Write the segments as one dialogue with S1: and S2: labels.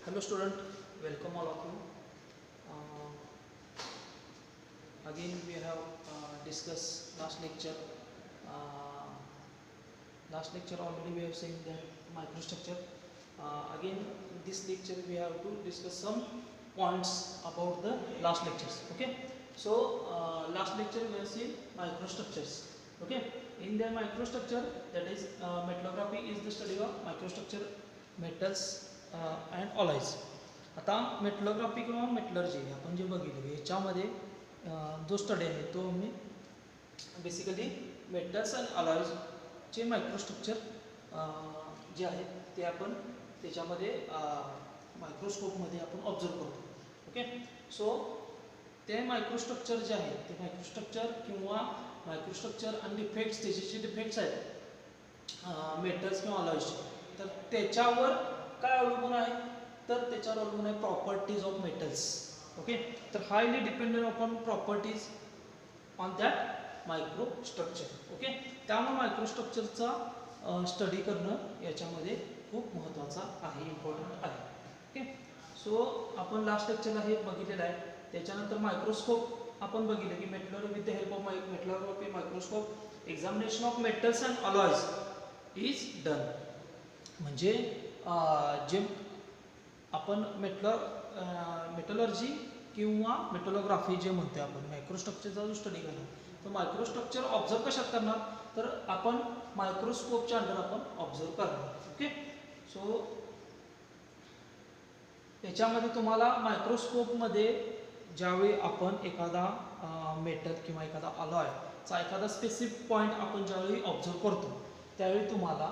S1: Hello student, welcome all of you. Uh, Again we have discussed last lecture. Uh, Last lecture already we have seen that microstructure. Again this lecture we have to discuss some points about the last lectures. Okay. So last lecture we have seen microstructures. Okay. In the microstructure, that is metallography is the study of microstructure, metals and alloys. आता मेटलोग्राफी किंवा metallurgy आपण जे बघितलं याच्यामध्ये जो study आहे तो मी basically metals and अलॉयजचे microstructure जे आहेत ते आपण त्याच्यामध्ये मायक्रोस्कोपमध्ये आपण ऑब्झर्व करतो. ओके. सो ते मायक्रोस्ट्रक्चर जे आहेत ते मायक्रोस्ट्रक्चर किंवा मायक्रोस्ट्रक्चर आणि डिफेक्ट्स त्याचे जे डिफेक्ट्स आहेत मेटल्स किंवा अलॉयजचे, तर त्याच्यावर काय अवलंबून आहे, तर त्याच्यावर अवलंबून आहे प्रॉपर्टीज ऑफ मेटल्स. ओके. तर highly dependent upon properties on that microstructure. Okay. त्यामुळे मायक्रोस्ट्रक्चरचा स्टडी करणं याच्यामध्ये खूप महत्त्वाचा आहे, इम्पॉर्टंट आहे. ओके. सो आपण लास्ट लेक्चरला हे बघितलेलं आहे. त्याच्यानंतर मायक्रोस्कोप आपण बघितलं की मेटलॉजी with the help of मेटलॉजी microscope examination of metals and alloys is done. म्हणजे जे आपण मेटलर्जी किंवा मेटलोग्राफी जे म्हणतो आपण मायक्रोस्ट्रक्चरचा जो स्टडी करणार, तर मायक्रोस्ट्रक्चर ऑब्झर्व कशात करणार, तर आपण मायक्रोस्कोपच्या अंडर आपण ऑब्झर्व करणार. ओके. सो याच्यामध्ये तुम्हाला मायक्रोस्कोपमध्ये ज्यावेळी आपण एखादा मेटल किंवा एखादा अलॉयचा एखादा स्पेसिफिक पॉईंट आपण ज्यावेळी ऑब्झर्व करतो त्यावेळी तुम्हाला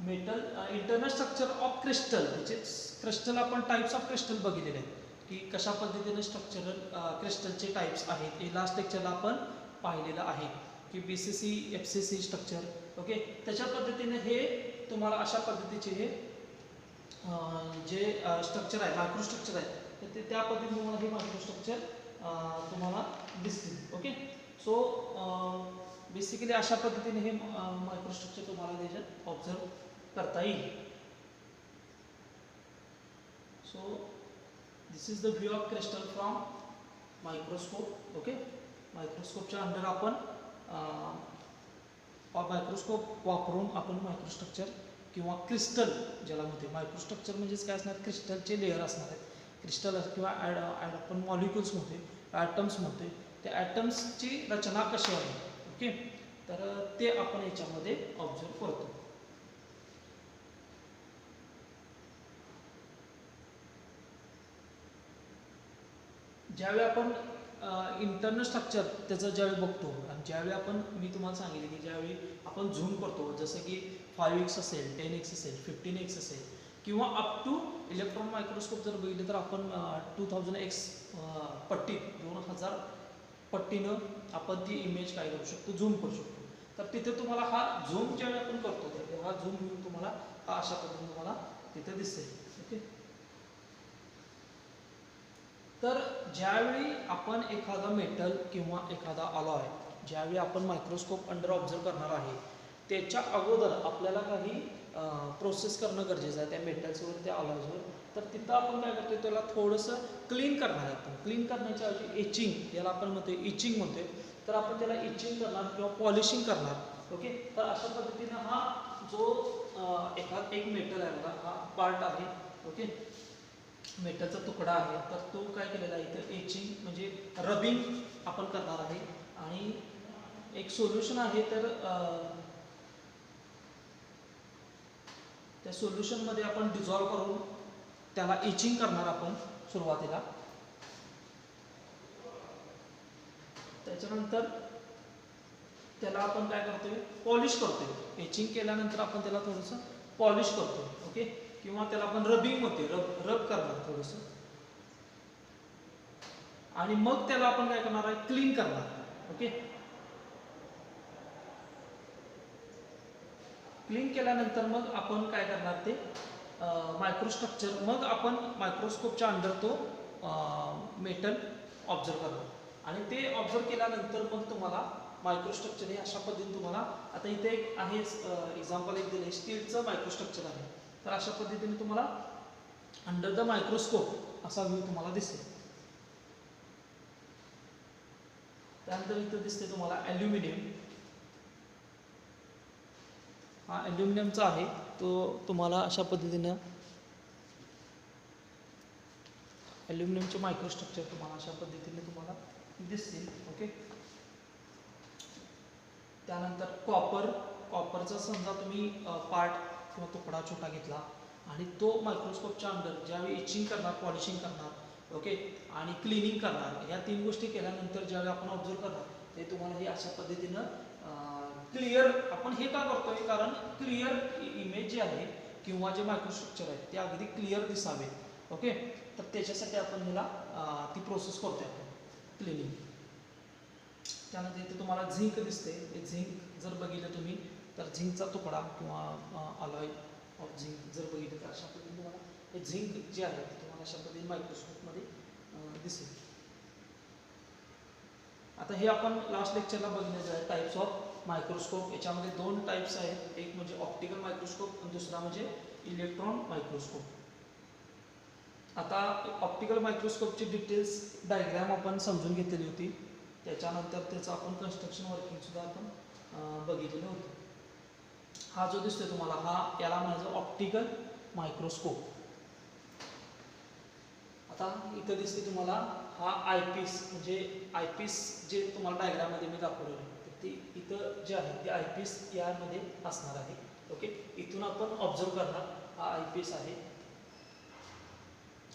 S1: metal internal structure of crystal, त्याचे क्रिस्टल आपण टाईप्स ऑफ क्रिस्टल बघितलेले आहेत की कशा पद्धतीने स्ट्रक्चरल क्रिस्टलचे टाईप्स आहेत. हे लास्ट लेक्चरला आपण पाहिलेलं आहे की BCC FCC स्ट्रक्चर. ओके. त्याच्या पद्धतीने हे तुम्हाला अशा पद्धतीचे हे जे स्ट्रक्चर आहे मायक्रोस्ट्रक्चर आहे तर ते त्या पद्धतीने तुम्हाला हे मायक्रोस्ट्रक्चर तुम्हाला दिसतील. ओके. सो बेसिकली अशा पद्धतीने हे मायक्रोस्ट्रक्चर तुम्हाला त्याच्यात ऑब्झर्व करता येईल. So this is the view of crystal from microscope. Okay. मायक्रोस्कोपच्या अंडर आपण मायक्रोस्कोप वापरून आपण मायक्रोस्ट्रक्चर किंवा क्रिस्टल ज्याला म्हणते, मायक्रोस्ट्रक्चर म्हणजेच काय असणार, क्रिस्टलचे लेअर असणार आहेत. क्रिस्टल किंवा आपण मॉलिक्युल्स म्हणतोय, ॲटम्स म्हणतोय, त्या ॲटम्सची रचना कशी आहे. ओके. तर ते आपण याच्यामध्ये ऑब्झर्व करतो. ज्यावेळी आपण इंटरनल स्ट्रक्चर त्याचं ज्यावेळी बघतो आणि ज्यावेळी आपण मी तुम्हाला सांगितले की ज्यावेळी आपण झूम करतो, जसं की 5x असेल, 10x असेल, 15x असेल किंवा अप टू इलेक्ट्रॉन मायक्रोस्कोप जर बघितलं तर आपण 2000x पट्टी 2000 पट्टीनं आपण ती इमेज काय करू शकतो, झूम करू शकतो. तर तिथे तुम्हाला हा झूम ज्यावेळी आपण करतो तर हा झूम घेऊन तुम्हाला हा अशा पद्धतीने तुम्हाला तिथे दिसेल. ओके. तर ज्यावेळी आपण एखादा मेटल किंवा एखादा अलॉय ज्यावेळी आपण मायक्रोस्कोप अंडर ऑब्झर्व करणार आहे त्याच्या अगोदर आपल्याला काही प्रोसेस करणं गरजेचं आहे त्या मेटल्सवर, त्या अलॉयजवर. तर तिथं आपण काय करतोय, त्याला थोडंसं क्लीन करणार आहे. आपण क्लीन करण्याच्या ऐवजी इचिंग, याला आपण म्हणतोय इचिंग म्हणतोय, तर आपण त्याला इचिंग करणार किंवा पॉलिशिंग करणार. ओके. तर अशा पद्धतीनं हा जो एक मेटल आहे बघा, हा पार्ट आहे. ओके. मेटलचा तुकडा आहे, तर तो काय केलेला आहे इथं एचिंग म्हणजे रबिंग आपण करणार आहे. आणि एक सोल्युशन आहे, तर त्या सोल्युशनमध्ये आपण डिझॉल्व करून त्याला एचिंग करणार आपण सुरुवातीला. त्याच्यानंतर त्याला आपण काय करतोय, पॉलिश करतोय. एचिंग केल्यानंतर आपण त्याला थोडंसं पॉलिश करतोय. ओके. किंवा त्याला आपण रबिंग म्हणतोय, रब करणार थोडंसं. आणि मग त्याला आपण काय करणार आहे, क्लीन करणार. ओके. क्लीन केल्यानंतर मग आपण काय करणार, ते मायक्रोस्ट्रक्चर, मग आपण मायक्रोस्कोपच्या अंडर तो मेटल ऑब्झर्व करणार. आणि ते ऑब्झर्व केल्यानंतर मग तुम्हाला मायक्रोस्ट्रक्चर हे अशा पद्धतीने तुम्हाला, आता इथे एक आहे एक्झाम्पल एक दिले, स्टीलचं मायक्रोस्ट्रक्चर आहे. तर अशा पद्धतीने तुम्हाला अंडर द मायक्रोस्कोप असा व्ह्यू तुम्हाला दिसेल. त्यानंतर इथं दिसते तुम्हाला ॲल्युमिनियम. हा ॲल्युमिनियमचा आहे, तो तुम्हाला अशा पद्धतीनं ॲल्युमिनियमचे मायक्रोस्ट्रक्चर तुम्हाला अशा पद्धतीने तुम्हाला दिसतील. ओके. त्यानंतर कॉपरचा समजा तुम्ही पार्ट किंवा तुकडा छोटा घेतला आणि तो मायक्रोस्कोपच्या अंडर ज्यावेळी इचिंग करणार, पॉलिशिंग करणार, ओके, आणि क्लिनिंग करणार, ह्या 3 गोष्टी केल्यानंतर ज्यावेळी आपण ऑब्झर्व करणार ते तुम्हाला हे अशा पद्धतीनं क्लिअर. आपण हे का करतोय, कारण क्लिअर इमेज जे आहे किंवा जे मायक्रोस्ट्रक्चर आहे ते अगदी क्लिअर दिसावे. ओके. तर त्याच्यासाठी आपण ह्याला ती प्रोसेस करतोय आपण क्लिनिंग. त्यानंतर इथे तुम्हाला झिंक दिसते. हे झिंक जर बघितलं तुम्ही तर झिंकचा तुकडा किंवा अलॉय ऑफ झिंक जर बघितलं तर अशा पद्धतीने तुम्हाला हे झिंक जे आहे ते तुम्हाला अशा पद्धतीने मायक्रोस्कोपमध्ये दिसेल. आता हे आपण लास्ट लेक्चरला बघण्याचं आहे टाईप्स ऑफ मायक्रोस्कोप. याच्यामध्ये 2 टाईप्स आहेत, एक म्हणजे ऑप्टिकल मायक्रोस्कोप आणि दुसरा म्हणजे इलेक्ट्रॉन मायक्रोस्कोप. आता ऑप्टिकल मायक्रोस्कोपची डिटेल्स डायग्राम आपण समजून घेतलेली होती. त्याच्यानंतर त्याचं आपण कन्स्ट्रक्शन वर्किंग सुद्धा आपण बघितलेलं होतं. हा जो दिसतोय तुम्हाला हा याला म्हणायचं ऑप्टिकल मायक्रोस्कोप. आता इथं दिसते तुम्हाला हा आयपीस, म्हणजे आयपीस जे तुम्हाला डायग्राममध्ये मी दाखवलेलं आहे तर ती इथं जे आहे ते आयपीस यामध्ये असणार आहे. ओके. इथून आपण ऑब्झर्व करणार हा आयपीस आहे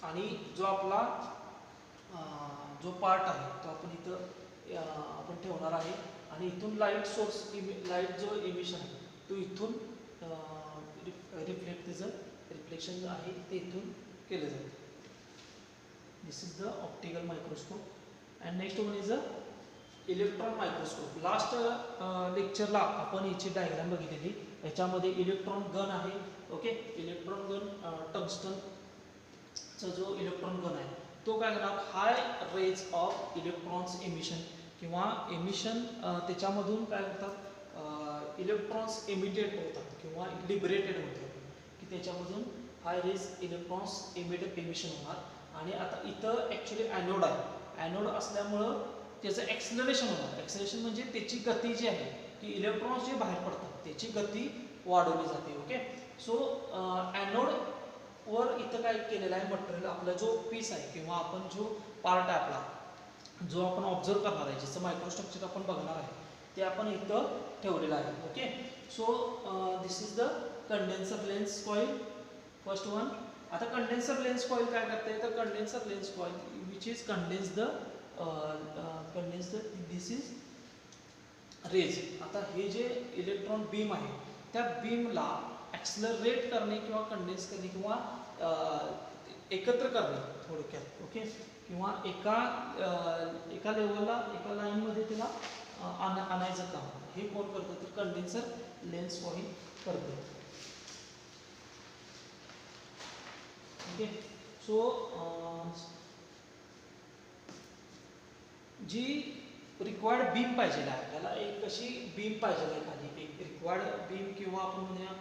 S1: आणि जो आपला जो पार्ट आहे तो आपण इथं आपण ठेवणार आहे आणि इथून लाईट सोर्स, लाईट जो इमिशन आहे तो इथून रिफ्लेक्शन जे आहे ते इथून केलं जातं. This is the optical microscope and next one is a electron microscope. Last लेक्चरला आपण याची डायग्राम बघितलेली. याच्यामध्ये इलेक्ट्रॉन गन आहे. ओके. इलेक्ट्रॉन गन टंगस्टनचा जो इलेक्ट्रॉन गन आहे तो काय करणार, high rays of electrons emission किंवा एमिशन त्याच्यामधून काय करतात, इलेक्ट्रॉन्स एमिटेड होतात किंवा लिबरेटेड होतात की त्याच्यामधून हाय रेज इलेक्ट्रॉन्स एमिशन होणार. आणि आता इथं ॲक्च्युली ॲनोड आहे. ॲनोड असल्यामुळं त्याचं ॲक्सिलरेशन होणार. ॲक्सिलरेशन म्हणजे त्याची गती जी आहे की इलेक्ट्रॉन्स जे बाहेर पडतात त्याची गती वाढवली जाते. ओके. सो ॲनोड वर इथं काय केलेलं आहे मटेरियल, आपला जो पीस आहे किंवा आपण जो पार्ट आहे आपला जो आपण ऑब्झर्व करणार आहे, ज्याचं मायक्रोस्ट्रक्चर आपण बघणार आहे ते आपण इथं ठेवलेलं आहे. Okay. So this is the condenser lens coil, first one. आता कंडेन्सर लेन्स कॉईल काय करते, तर condenser lens coil which is condense the this is rays. आता हे जे इलेक्ट्रॉन बीम आहे त्या बीमला ॲक्सलरेट करणे किंवा कंडेन्स करणे किंवा एकत्र करणे थोडक्यात. ओके. किंवा एका लेवलला एका लाईनमध्ये त्याला आणायचं काम हे कोण करतं, तर कंडेन्सर लेन्स कॉईल करते. ओके. सो जी रिक्वायर्ड बीम पाहिजे आहे त्याला एक कशी बीम पाहिजे आहे खाली, एक रिक्वायर्ड बीम किंवा आपण म्हणूया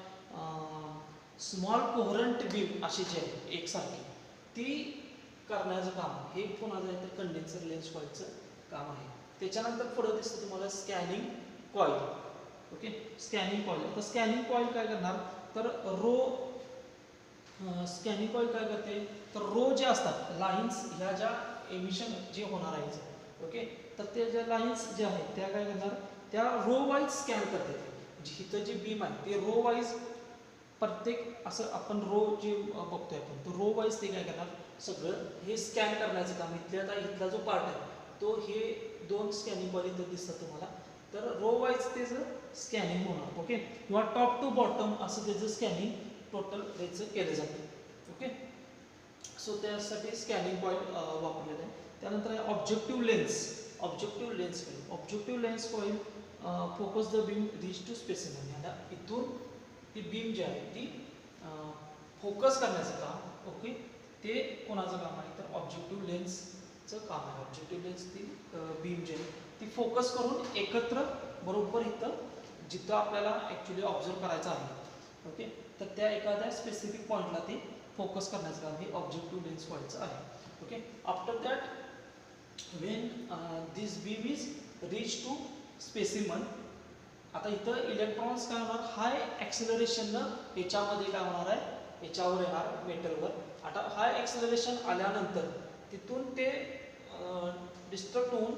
S1: स्मॉल कोहरंट बीम अशी जी आहे एकसारखी ती करण्याचं काम हे कोणाचं आहे, तर कंडेन्सर लेन्स कॉईलचं काम आहे. त्याच्यानंतर पुढे दिसतं तुम्हाला scanning coil. Okay. Scanning coil. आता स्कॅनिंग कॉईल काय करणार, तर स्कॅनिंग कॉईल काय करते, तर रो जे असतात लाईन्स ह्या ज्या एमिशन जे होणार आहे, ओके, तर ते ज्या लाईन्स ज्या आहेत त्या काय करणार, त्या रो वाईज स्कॅन करते. इथं जे बीम आहे ते रो वाईज प्रत्येक असं आपण रो जे बघतोय आपण तो रो वाईज ते काय करणार सगळं हे स्कॅन करण्याचं काम. इथला जो पार्ट आहे तो हे 2 स्कॅनिंग कॉईल इथं दिसतात तुम्हाला, तर रो वाईज त्याचं स्कॅनिंग होणार. ओके. किंवा टॉप टू बॉटम असं त्याचं स्कॅनिंग टोटल त्याचं केलं जातं. ओके. सो त्यासाठी स्कॅनिंग कॉईल वापरलेलं आहे. त्यानंतर objective lens. Objective lens coil. Objective lens coil focus the beam reach to specimen. याला इथून ती बीम जी आहे ती फोकस करण्याचं काम. ओके. ते कोणाचं काम आहे, तर ऑब्जेक्टिव्ह लेन्सचं काम आहे. ऑब्जेक्टिव्ह लेन्स ती बीम जी आहे ती फोकस करून एकत्र बरोबर इथं जिथं आपल्याला ॲक्च्युली ऑब्झर्व करायचं आहे. ओके. तर त्या एखाद्या स्पेसिफिक पॉईंटला ते फोकस करण्याचं काम हे ऑब्जेक्टिव्ह लेन्स कॉइलचं आहे. Okay, after that when this beam is reach to specimen, आता इथं इलेक्ट्रॉन्स काय होणार, हाय ॲक्सिलरेशननं याच्यामध्ये काय होणार आहे, याच्यावर येणार मेटलवर. आता हाय ॲक्सिलरेशन आल्यानंतर तिथून ते डिस्ट्रक्ट होऊन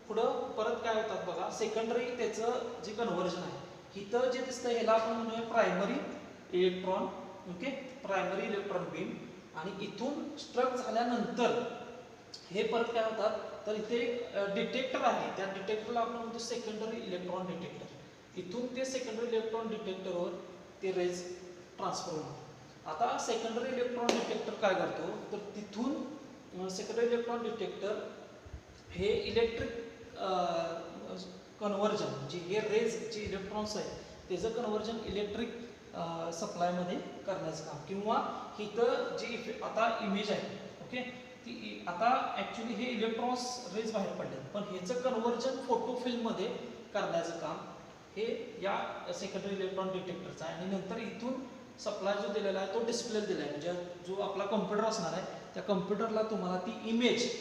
S1: पुढं परत काय होतात बघा, सेकंडरी त्याचं जे कन्व्हर्जन आहे इथं जे दिसतं ह्याला आपण म्हणूया primary electron. Okay, primary electron beam. आणि इथून स्ट्रक झाल्यानंतर हे परत काय होतात, तर इथे एक डिटेक्टर आहे, त्या डिटेक्टरला आपण म्हणतो सेकंडरी इलेक्ट्रॉन डिटेक्टर. इथून ते सेकंडरी इलेक्ट्रॉन डिटेक्टरवर ते रेज ट्रान्सफर होणार. आता सेकंडरी इलेक्ट्रॉन डिटेक्टर काय करतो, तर तिथून सेकंडरी इलेक्ट्रॉन डिटेक्टर हे इलेक्ट्रिक कन्व्हर्जन, जे हे रेज जे इलेक्ट्रॉन्स आहेत त्याचं कन्व्हर्जन इलेक्ट्रिक सप्लायमध्ये करण्याचं काम, किंवा इथं जी आता इमेज आहे, ओके, ती आता ॲक्च्युली हे इलेक्ट्रॉन्स रेज बाहेर पडले, पण ह्याचं कन्व्हर्जन फोटो फिल्ममध्ये करण्याचं काम हे या सेकंडरी इलेक्ट्रॉन डिटेक्टरचं आहे. आणि नंतर इथून सप्लाय जो दिलेला आहे तो डिस्प्ले दिला आहे, म्हणजे जो आपला कम्प्युटर असणार आहे त्या कम्प्युटरला तुम्हाला ती इमेज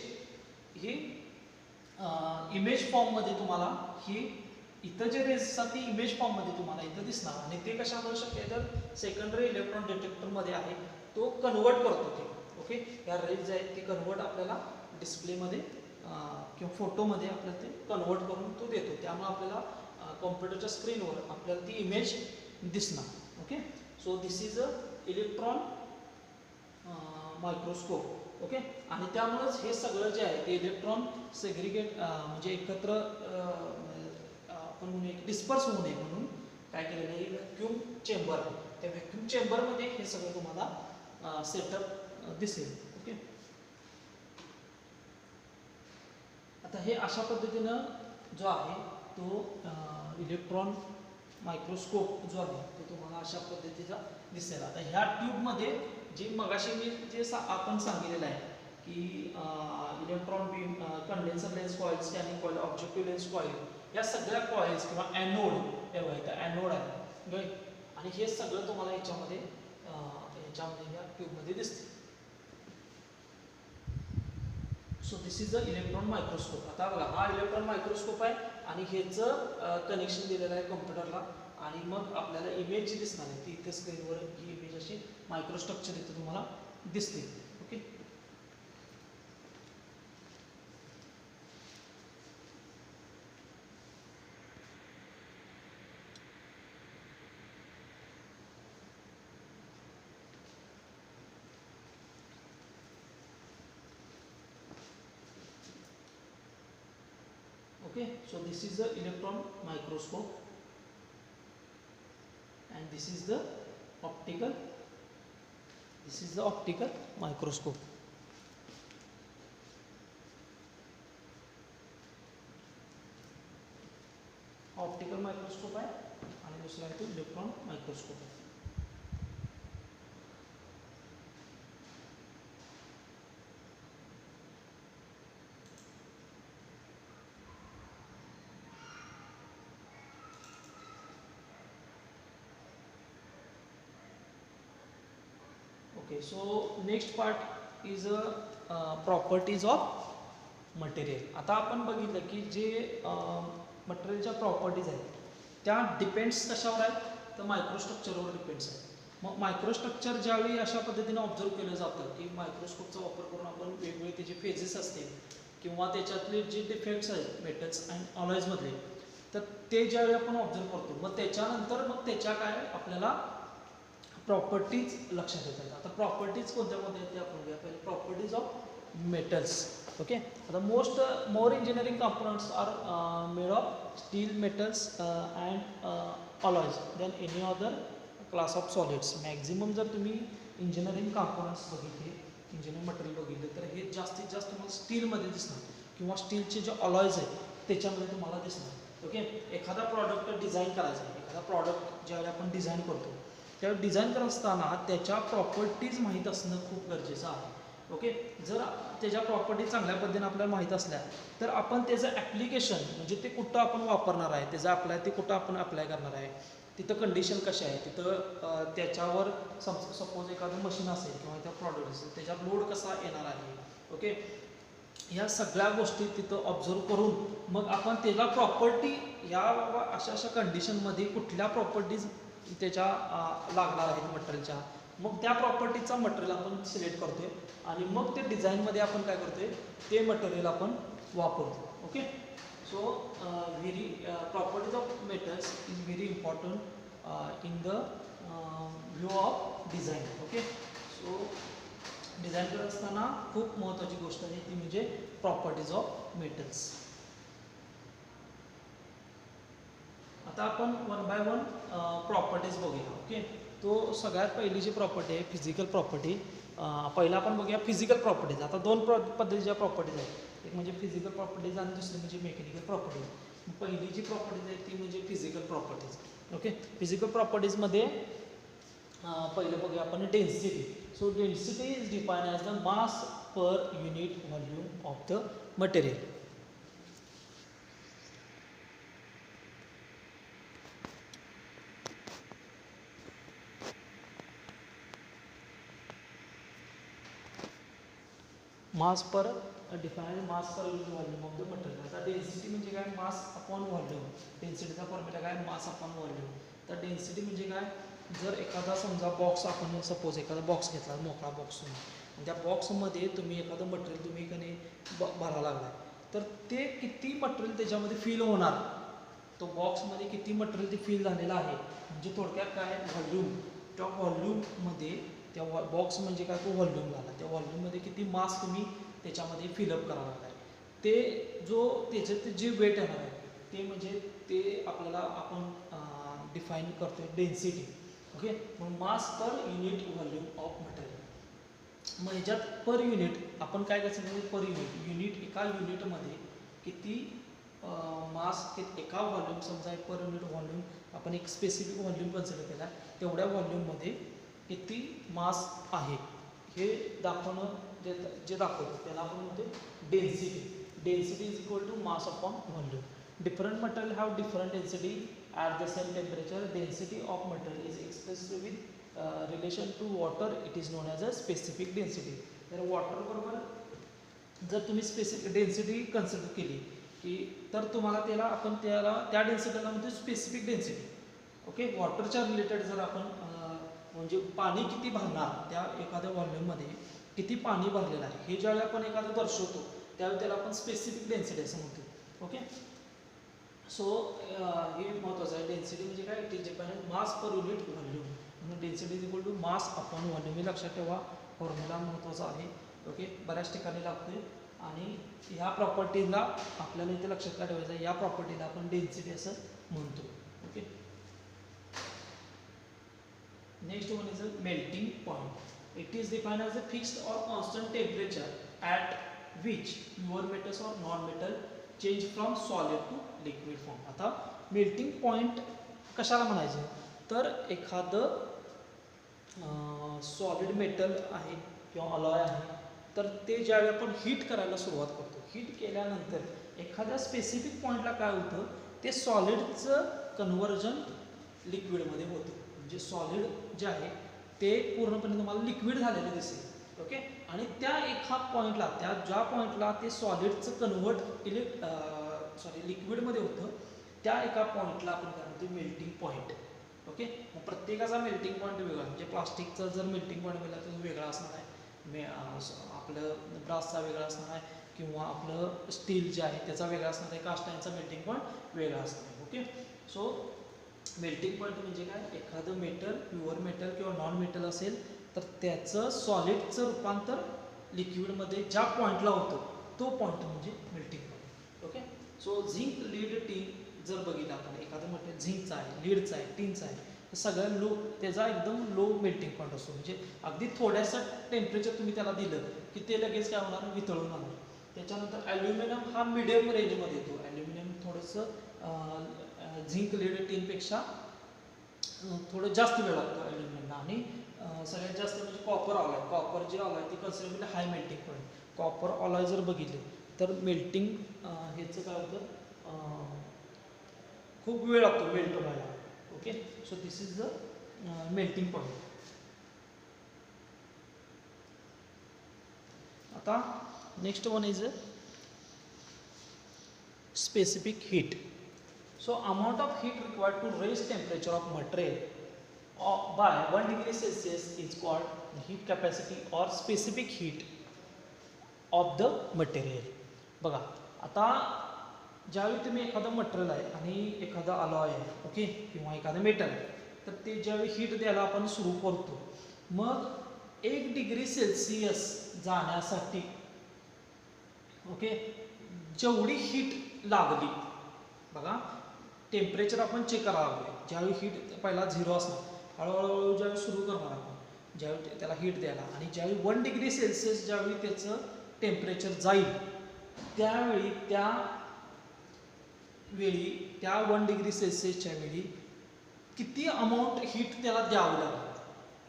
S1: ही इमेज फॉर्ममध्ये तुम्हाला ही इथं जे रेज असतात ती इमेज फॉर्ममध्ये तुम्हाला इथं दिसणार. आणि ते कशामुळे शक्य आहे, तर सेकंडरी इलेक्ट्रॉन डिटेक्टरमध्ये आहे, तो कन्वर्ट करतो ते. ओके, या रेज आहेत ती कन्वर्ट आपल्याला डिस्प्लेमध्ये किंवा फोटोमध्ये आपल्याला ते कन्वर्ट करून तो देतो. त्यामुळे आपल्याला कॉम्प्युटरच्या स्क्रीनवर आपल्याला ती इमेज दिसणार. Okay, so this is a electron microscope. Okay, आणि त्यामुळेच हे सगळं जे आहे ते इलेक्ट्रॉन सेग्रिगेट म्हणजे एकत्र आपण म्हणून एक डिस्पर्स होऊ नये म्हणून काय केलेलं आहे, व्हॅक्यूम चेंबर आहे, त्या व्हॅक्यूम चेंबरमध्ये हे सगळं तुम्हाला सेटअप दिसेल. ओके, आता हे अशा पद्धतीनं जो आहे तो इलेक्ट्रॉन मायक्रोस्कोप जो आहे तो तुम्हाला अशा पद्धतीचा दिसेल. आता ह्या ट्यूबमध्ये जे मगाशी मी जे आपण सांगितलेलं आहे की electron beam, condenser lens coil, scanning coil, objective lens coil, या सगळ्या कॉइल्स किंवा ॲनोड हे आहे, ॲनोड आहे, आणि हे सगळं तुम्हाला याच्यामध्ये या ट्यूबमध्ये दिसते. So this is the electron microscope. आता बघा हा इलेक्ट्रॉन मायक्रोस्कोप आहे आणि ह्याचं कनेक्शन दिलेलं आहे कम्प्युटरला, आणि मग आपल्याला इमेज जी दिसणार आहे ती इथे स्क्रीनवर ही इमेज अशी मायक्रोस्ट्रक्चर इथे तुम्हाला दिसते. Okay, okay, so this is the electron microscope and this is the optical microscope. Optical microscope आहे आणि दुसरा आहे तो इलेक्ट्रॉन मायक्रोस्कोप आहे. Okay, so next part is properties of material. आता आपण बघितलं की जे मटेरियलच्या प्रॉपर्टीज आहेत त्या डिपेंड्स कशावर आहेत, तर मायक्रोस्ट्रक्चरवर डिपेंड्स आहे. मग मायक्रोस्ट्रक्चर ज्यावेळी अशा पद्धतीने ऑब्झर्व केलं जातं की मायक्रोस्कोपचा वापर करून आपण वेगवेगळे त्याचे फेजेस असतील किंवा त्याच्यातले जे डिफेक्ट्स आहेत मेटल्स अँड अलॉयजमधले, तर ते ज्यावेळी आपण ऑब्झर्व करतो मग त्याच्यानंतर मग त्याच्या काय आपल्याला प्रॉपर्टीज लक्षात येतात. आता प्रॉपर्टीज कोणत्या कोणत्या आहेत ते आपण घ्या. पहिले प्रॉपर्टीज ऑफ मेटल्स. ओके, आता more engineering components are made of steel, metals and alloys then any other class of solids. Maximum जर तुम्ही इंजिनिअरिंग कंपोनंट्स बघितले, इंजिनिअरिंग मटेरियल बघितले, तर हे जास्तीत जास्त तुम्हाला स्टीलमध्ये दिसणार किंवा स्टीलचे जे अलॉयज आहेत त्याच्यामध्ये तुम्हाला दिसणार. ओके, एखादा प्रॉडक्ट डिझाईन करायचा आहे, एखादा प्रॉडक्ट ज्यावेळी आपण डिझाईन करतो त्यावेळी डिझाईन करत असताना त्याच्या प्रॉपर्टीज माहीत असणं खूप गरजेचं आहे. ओके, जर त्याच्या प्रॉपर्टी चांगल्या पद्धतीने आपल्याला माहीत असल्या तर आपण त्याचं ॲप्लिकेशन म्हणजे ते कुठं आपण वापरणार आहे, त्याचं ते कुठं आपण अप्लाय करणार आहे, तिथं कंडिशन कशी आहे, तिथं त्याच्यावर सपोज एखादं मशीन असेल किंवा त्या प्रॉडक्ट असेल त्याच्यावर लोड कसा येणार आहे. ओके, ह्या सगळ्या गोष्टी तिथं ऑब्झर्व करून मग आपण त्याला प्रॉपर्टी या अशा अशा कंडिशनमध्ये कुठल्या प्रॉपर्टीज त्याच्या लागणार आहेत मटेरियलच्या, मग त्या प्रॉपर्टीचा मटेरियल आपण सिलेक्ट करतोय आणि मग ते डिझाईनमध्ये आपण काय करतोय ते मटेरियल आपण वापरतो. Okay, so properties of metals is very important in the view of design. Okay, so design करत असताना खूप महत्त्वाची गोष्ट आहे ती म्हणजे प्रॉपर्टीज ऑफ मेटल्स. आता आपण वन बाय वन प्रॉपर्टीज बघूया. ओके, तो सगळ्यात पहिली जी प्रॉपर्टी आहे फिजिकल प्रॉपर्टी. पहिला आपण बघूया फिजिकल प्रॉपर्टीज. आता दोन पद्धतीच्या प्रॉपर्टीज आहेत, एक म्हणजे फिजिकल प्रॉपर्टीज आणि दुसरी म्हणजे मेकॅनिकल प्रॉपर्टीज. पहिली जी प्रॉपर्टीज आहे ती म्हणजे फिजिकल प्रॉपर्टीज. ओके, फिजिकल प्रॉपर्टीजमध्ये पहिलं बघूया आपण density. So density is defined as the mass per unit volume of the material. Mass per define mass per unit volume of the material. आता density म्हणजे काय, मास अपॉन व्हॉल्यूम. डेन्सिटीचा फॉर्म्युला काय, मास upon volume. तर density म्हणजे काय, जर एखादा समजा बॉक्स आपण सपोज एखादा बॉक्स घेतला मोकळा बॉक्स आणि त्या बॉक्समध्ये तुम्ही एखादं मटेरियल तुम्ही का नाही भरायला लागला तर ते किती मटेरियल त्याच्यामध्ये फिल होणार, तो बॉक्समध्ये किती मटेरियल ते फिल झालेलं आहे म्हणजे थोडक्यात काय व्हॉल्यूम. त्या व्हॉल्यूममध्ये त्या बॉक्स म्हणजे काय तो व्हॉल्यूम झाला, त्या व्हॉल्यूममध्ये किती मास तुम्ही त्याच्यामध्ये फिलअप करायला लागलाय ते जो त्याच्यात जे वेट येणार आहे ते म्हणजे ते आपल्याला आपण डिफाईन करतोय डेन्सिटी. ओके, मग mass per unit volume of material. मग ह्याच्यात पर युनिट आपण काय करायचं, पर युनिट एका युनिटमध्ये किती मास एका व्हॉल्यूम समजा पर युनिट व्हॉल्यूम आपण एक स्पेसिफिक व्हॉल्यूम कन्सिडर केला तेवढ्या व्हॉल्यूममध्ये किती मास आहे हे दाखवणं जे दाखवतो त्याला आपण म्हणतो density. Density is equal to mass upon volume. Different material have different density at the same temperature. Density of material is expressed with relation to water. It is known as a specific density. तर water बरोबर जर तुम्ही specific density consider केली की तर तुम्हाला त्याला आपण त्या डेन्सिटीला म्हणतो स्पेसिफिक डेन्सिटी. ओके, वॉटरच्या रिलेटेड जर आपण म्हणजे पाणी किती भरणार त्या एखाद्या व्हॉल्यूममध्ये किती पाणी भरलेलं आहे हे ज्यावेळी आपण एखादं दर्शवतो त्यावेळी त्याला आपण स्पेसिफिक डेन्सिटी असं म्हणतो. ओके, सो हे महत्त्वाचं आहे. डेन्सिटी म्हणजे काय, it is dependent mass per unit volume. म्हणून density is equal to mass upon volume. हे लक्षात ठेवा, फॉर्म्युला महत्त्वाचा आहे. ओके, बऱ्याच ठिकाणी लागतोय आणि ह्या प्रॉपर्टीला आपल्याला इथे लक्षात काय ठेवायचं आहे, या प्रॉपर्टीला आपण डेन्सिटी असं म्हणतो. Okay, next one is a melting point. It is defined as a fixed और constant temperature at which pure metals और non metal change from solid to liquid form. आता मेल्टिंग पॉइंट कशाला म्हणायचं, तर एखादं सॉलिड मेटल आहे किंवा alloy आहे तर ते ज्यावेळी आपण हीट करायला सुरुवात करतो, हीट केल्यानंतर एखाद्या स्पेसिफिक पॉईंटला काय होतं ते सॉलिडचं कन्व्हर्जन लिक्विडमध्ये होतं. म्हणजे सॉलिड जे आहे ते पूर्णपणे तुम्हाला लिक्विड झालेलं दिसेल. ओके, आणि त्या एका पॉईंटला ज्या पॉईंटला ते सॉलिडचं कन्व्हर्ट लिक्विडमध्ये होतं त्या एका पॉईंटला आपण काय म्हणतो मेल्टिंग पॉईंट. ओके, मग प्रत्येकाचा मेल्टिंग पॉईंट वेगळा. म्हणजे प्लास्टिकचा जर मेल्टिंग पॉईंट वेगळा तर वेगळा असणार आहे, आपलं ब्रासचा वेगळा असणार आहे किंवा आपलं स्टील जे आहे त्याचा वेगळा असणार आहे, कास्ट आयर्नचा मेल्टिंग पॉईंट वेगळा असणार आहे. ओके, सो मेल्टिंग पॉईंट म्हणजे काय, एखादं मेटल प्युअर मेटल किंवा नॉन मेटल असेल तर त्याचं सॉलिडचं रूपांतर लिक्विडमध्ये ज्या पॉईंटला होतं तो पॉईंट म्हणजे melting point. Okay, so zinc, lead, tin जर बघितलं आपण एखादं मटेरियल झिंकचं आहे, लीडचं आहे, टीनचं आहे तर सगळ्यात लो त्याचा एकदम लो मेल्टिंग पॉईंट असतो. म्हणजे अगदी थोड्याशा टेम्परेचर तुम्ही त्याला दिलं की ते लगेच काय होणार, वितळून होणार. त्याच्यानंतर ॲल्युमिनियम हा मिडियम रेंजमध्ये येतो. ॲल्युमिनियम थोडंसं झिंक, लीड, टीनपेक्षा थोडं जास्त वेळ लागतो ॲल्युमिनियमला. आणि सगळ्यात जास्त म्हणजे कॉपर ऑलॉय. कॉपर जे ऑलॉय ती कन्सिडर म्हणजे high melting point. Copper alloy जर बघितले तर मेल्टिंग ह्याचं काय होतं खूप वेळ लागतो मेल्ट व्हायला. Okay. So this is the melting point. आता next one is specific heat. So amount of heat required to raise temperature of material by 1 degree Celsius is called heat capacity or specific heat of the material. बघा आता ज्यावेळी तुम्ही एखादं material आहे आणि एखादं alloy आहे ओके किंवा एखादं मेटल आहे तर ते ज्यावेळी हीट द्यायला आपण सुरू करतो मग 1 डिग्री सेल्सिअस जाण्यासाठी ओके जेवढी हीट लागली बघा टेम्परेचर आपण चेक करावं लागेल. ज्यावेळी हीट पहिला 0 असणार हळूहळू ज्यावेळी सुरू करणार आपण ज्यावेळी त्याला हीट द्यायला आणि ज्यावेळी 1 डिग्री सेल्सिअस ज्यावेळी त्याचं टेम्परेचर जाईल त्यावेळी त्या 1 डिग्री सेल्सिअसच्या वेळी किती अमाऊंट हीट त्याला द्यावं लागेल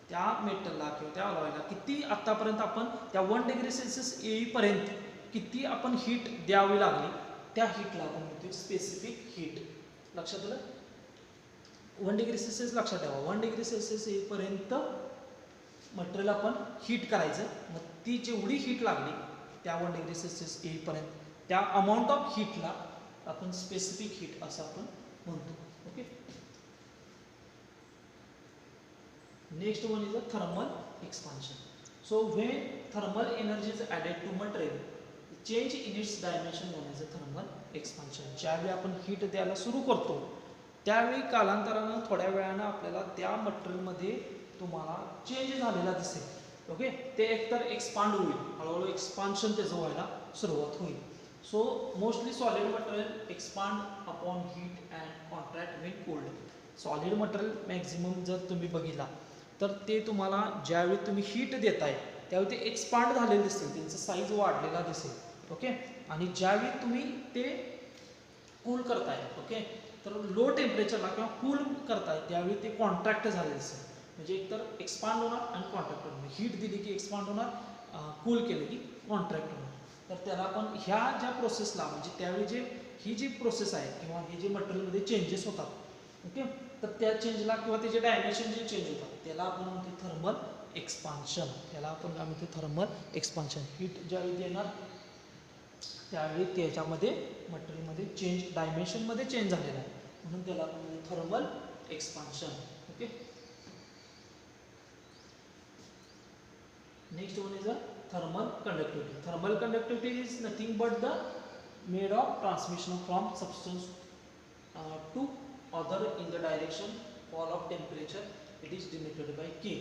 S1: त्या मेटलला किंवा त्या अलॉयला किती आतापर्यंत आपण त्या 1 डिग्री सेल्सिअस येईपर्यंत किती आपण हीट द्यावी लागली त्या हीटला आपण म्हणतो स्पेसिफिक हीट. लक्षात आलं. 1 डिग्री सेल्सिअस लक्षात ठेवा. 1 डिग्री सेल्सिअस येईपर्यंत मटेरियल आपण हीट करायचं मग ती जेवढी हीट लागली त्या 1 डिग्री सेल्सिअस येईपर्यंत त्या अमाऊंट ऑफ हीटला आपण स्पेसिफिक हीट असं आपण म्हणतो. Okay. Next one is a thermal expansion. So when thermal energy is added to material change in its dimension known as a thermal expansion. ज्यावेळी आपण हीट द्यायला सुरू करतो त्यावेळी कालांतरानं थोड्या वेळानं आपल्याला त्या मटेरियलमध्ये तुम्हाला चेंज झालेला दिसेल. ओके. ते एकतर एक्सपांड होईल हळूहळू एक्सपान्शन त्याचं व्हायला सुरुवात होईल. So mostly solid material expand upon heat and contract when cold. Solid material maximum जर तुम्ही बघितला तर ते तुम्हाला ज्यावेळी तुम्ही हीट देताय त्यावेळी ते एक्सपांड झालेले दिसतील त्यांचं साईज वाढलेला दिसेल. ओके. आणि ज्यावेळी तुम्ही ते कूल करताय ओके तर लो टेम्परेचरला किंवा कूल करताय त्यावेळी ते कॉन्ट्रॅक्ट झालेले दिसेल. म्हणजे एकतर एक्सपांड होणार आणि कॉन्ट्रॅक्ट होणार. हीट दिली की एक्सपांड होणार कूल केलं की कॉन्ट्रॅक्ट होणार. तर त्याला आपण ह्या ज्या प्रोसेसला म्हणजे त्यावेळी ही जी प्रोसेस आहे किंवा हे जे मटेरियलमध्ये चेंजेस होतात ओके तर त्या चेंजला किंवा त्याचे डायमेन्शन जे चेंज होतात त्याला आपण म्हणतो थर्मल एक्सपान्शन. त्याला आपण काय म्हणतो थर्मल एक्सपान्शन. हीट ज्यावेळी देणार त्यावेळी त्याच्यामध्ये मटेरियलमध्ये चेंज डायमेन्शनमध्ये चेंज झालेला आहे म्हणून त्याला आपण म्हणतो thermal expansion. Okay. Next one is a thermal conductivity. Thermal conductivity is nothing but the made of transmission from substance to other in the direction fall of temperature. It is denoted by K.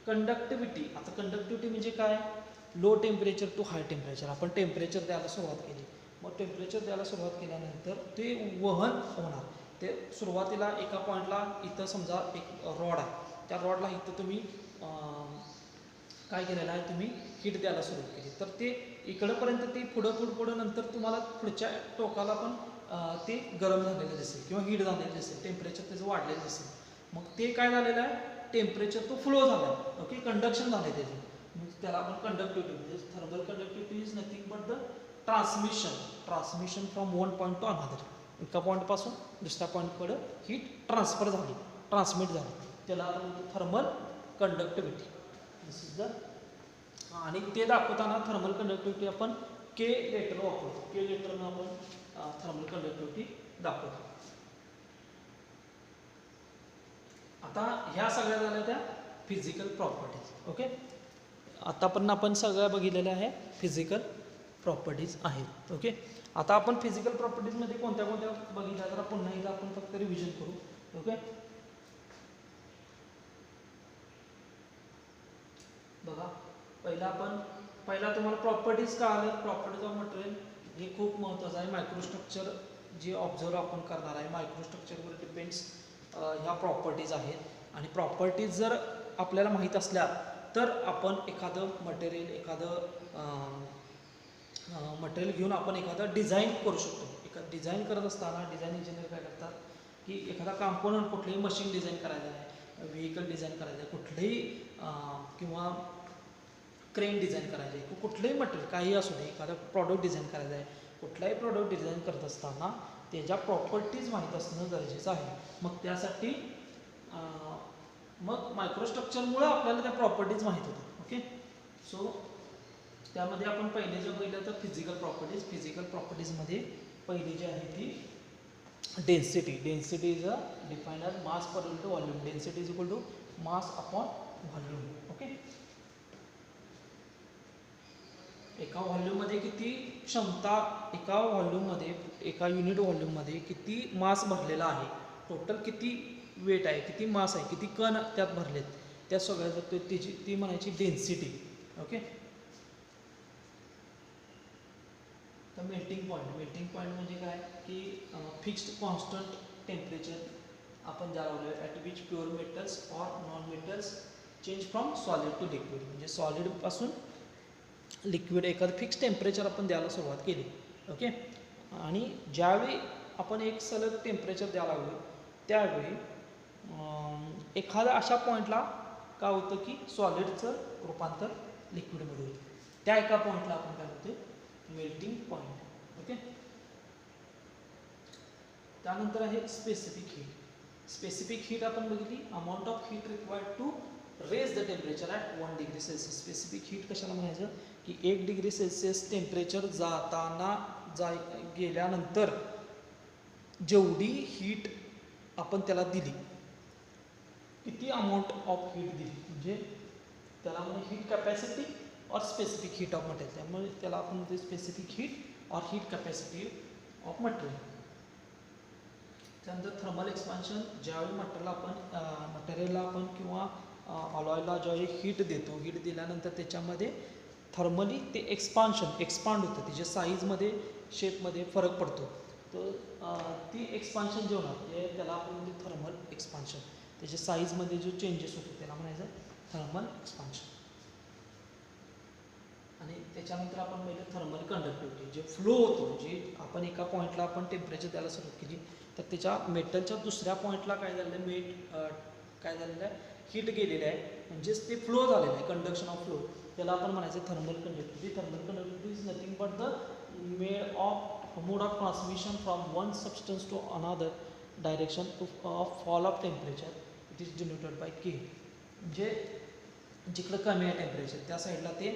S1: Conductivity. आता conductivity म्हणजे काय low temperature to high temperature. आपण temperature द्यायला सुरुवात केली मग temperature द्यायला सुरुवात केल्यानंतर ते वहन होणार. ते सुरुवातीला एका पॉईंटला इथं समजा एक रॉड आहे त्या रॉडला इथं तुम्ही काय केलेलं आहे तुम्ही हीट द्यायला सुरुवात केली तर ते इकडंपर्यंत ते पुढं नंतर तुम्हाला पुढच्या टोकाला पण ते गरम झालेलं दिसेल किंवा हीट झालेलं दिसेल टेम्परेचर त्याचं वाढलेलं दिसेल. मग ते काय झालेलं आहे टेम्परेचर तो फ्लो झाला आहे ओके कंडक्शन झाले त्याचे मग त्याला आपण कंडक्टिव्हिटी म्हणजे thermal conductivity is nothing but the transmission from one point two another. एका पॉईंटपासून दुसऱ्या पॉईंटकडे हीट ट्रान्सफर झाली ट्रान्समिट झाली त्याला आपण म्हणतो thermal conductivity. This is the आणि ते दाखवताना थर्मल कंडक्टिव्हिटी आपण के लेटर वापरतो. के लेटरनं आपण थर्मल कंडक्टिव्हिटी दाखवतो. आता ह्या सगळ्या झाल्या त्या फिजिकल प्रॉपर्टीज. ओके. आतापर्यंत आपण सगळ्या बघितलेल्या आहे फिजिकल प्रॉपर्टीज आहेत. ओके. आता आपण फिजिकल प्रॉपर्टीजमध्ये कोणत्या कोणत्या बघितल्या तर पुन्हा एकदा आपण फक्त रिव्हिजन करू. ओके. बघा पहिला तुम्हाला प्रॉपर्टीज काय आले प्रॉपर्टीज ऑफ मटेरियल हे खूप महत्त्वाचं आहे. मायक्रोस्ट्रक्चर जे ऑब्झर्व आपण करणार आहे मायक्रोस्ट्रक्चरवर डिपेंड्स ह्या प्रॉपर्टीज आहेत आणि प्रॉपर्टीज जर आपल्याला माहीत असल्या तर आपण एखादं मटेरियल घेऊन आपण एखादं डिझाईन करू शकतो. डिझाईन करत असताना डिझाईन इंजिनियर काय करतात की एखादा कॉम्पोनंट कुठलीही मशीन डिझाईन करायचं आहे व्हेकल डिझाईन करायचं आहे कुठलेही किंवा क्रेन डिझाईन करायचे आहे कुठलंही मटेरियल काही असू दे एखादा प्रॉडक्ट डिझाईन करायचं आहे कुठलाही प्रॉडक्ट डिझाईन करत असताना त्याच्या प्रॉपर्टीज माहीत असणं गरजेचं आहे. मग त्यासाठी मग मायक्रोस्ट्रक्चरमुळे आपल्याला त्या प्रॉपर्टीज माहीत होतात. ओके, सो त्यामध्ये आपण पहिले जे बघितलं तर फिजिकल प्रॉपर्टीजमध्ये पहिली जी आहे ती density is a defined as mass per unit volume. Density is equal to mass upon volume. Okay, एका व्हॉल्यूममध्ये किती क्षमता, एका युनिट व्हॉल्यूममध्ये किती मास भरलेला आहे, टोटल किती वेट आहे, किती मास आहे, किती कण त्यात भरलेत, त्या सगळ्याचं ती म्हणायची डेन्सिटी. ओके, तर मेल्टिंग पॉईंट म्हणजे काय की फिक्स्ड कॉन्स्टंट टेम्परेचर आपण ज्या लावलं at which pure metals or non metals change from solid to liquid. म्हणजे सॉलिडपासून लिक्विड एखादं फिक्स टेम्परेचर आपण द्यायला सुरुवात केली. ओके, आणि ज्यावेळी आपण एक सलग टेम्परेचर द्यायला लागलो त्यावेळी एखाद्या अशा पॉईंटला काय होतं की सॉलिडचं रूपांतर लिक्विडमध्ये होतं. त्या एका पॉईंटला आपण काय होते मेल्टिंग पॉईंट. ओके, त्यानंतर आहे स्पेसिफिक हीट आपण बघितली. Amount of heat required to raise the temperature at 1 degree Celsius. Specific heat कशाला म्हणायचं की 1 डिग्री सेल्सिअस टेम्परेचर गेल्यानंतर जेवढी हीट आपण त्याला दिली, किती अमाऊंट ऑफ हीट दिली, म्हणजे त्याला म्हणजे हीट कॅपॅसिटी और स्पेसिफिक हीट ऑफ मटेरियल. त्यामुळे त्याला आपण म्हणतो स्पेसिफिक हीट और हीट कॅपॅसिटी ऑफ मटेरियल. त्यानंतर थर्मल एक्सपान्शन. ज्यावेळी मटेरियलला आपण किंवा अलॉयला ज्यावेळी हीट दिल्यानंतर त्याच्यामध्ये थर्मली ते एक्सपांड होतं, त्याच्या साईजमध्ये शेपमध्ये फरक पडतो. तर ती एक्सपान्शन जे होणार त्याला आपण म्हणजे थर्मल एक्सपान्शन. त्याच्या साईजमध्ये जो चेंजेस होतो त्याला म्हणायचं थर्मल एक्सपान्शन. आणि त्याच्यानंतर आपण पाहिलं थर्मल कंडक्टिव्हिटी. जे फ्लो होतो, जे आपण एका पॉईंटला आपण टेम्परेचर द्यायला सुरुवात केली तर त्याच्या मेटलच्या दुसऱ्या पॉईंटला काय झालेलं आहे हीट गेलेलं आहे, म्हणजेच ते फ्लो झालेलं आहे, कंडक्शन ऑफ फ्लो. त्याला आपण म्हणायचं thermal conductivity. Thermal conductivity is nothing but the mode of transmission from one substance to another direction of fall of temperature. It is denoted by K. म्हणजे जिकडं कमी आहे टेम्परेचर त्या साईडला ते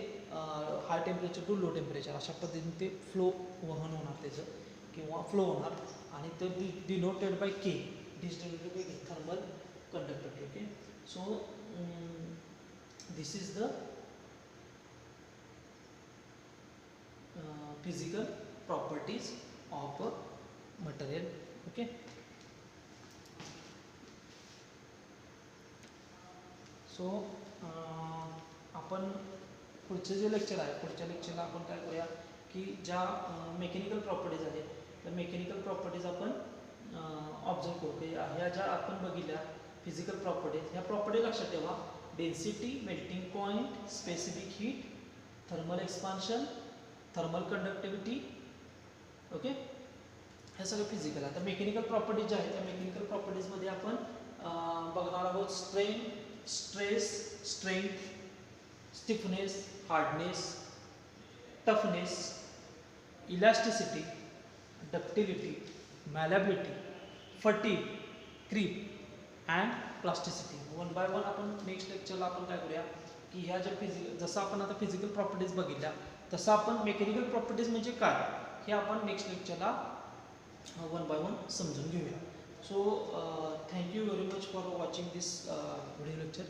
S1: high temperature to low temperature अशा पद्धतीने ते वहन होणार त्याचं किंवा फ्लो होणार. आणि ते denoted by K. It is denoted by thermal conductivity. Okay, so this is the physical properties of a material. Okay, so आपण पुढचं जे लेक्चर आहे पुढच्या लेक्चरला आपण काय करूया की ज्या मेकॅनिकल प्रॉपर्टीज आहेत त्या मेकॅनिकल प्रॉपर्टीज आपण ऑब्झर्व करू. की ह्या ज्या आपण बघितल्या फिजिकल प्रॉपर्टीज, ह्या प्रॉपर्टी लक्षात ठेवा. Density, melting point, specific heat, thermal expansion, thermal conductivity. Okay, हे सगळं फिजिकल आहे. तर मेकॅनिकल प्रॉपर्टीज ज्या आहेत त्या मेकॅनिकल प्रॉपर्टीजमध्ये आपण बघणार आहोत stress, strength, stiffness, hardness, toughness, elasticity, ductility, malleability, fatigue, creep and plasticity. One by one आपण नेक्स्ट लेक्चरला आपण काय करूया की ह्या ज्या जसं आपण आता फिजिकल प्रॉपर्टीज बघितल्या तसं आपण मेकॅनिकल प्रॉपर्टीज म्हणजे काय हे आपण नेक्स्ट लेक्चरला वन बाय वन समजून घेऊया. So thank you very much for watching this video lecture.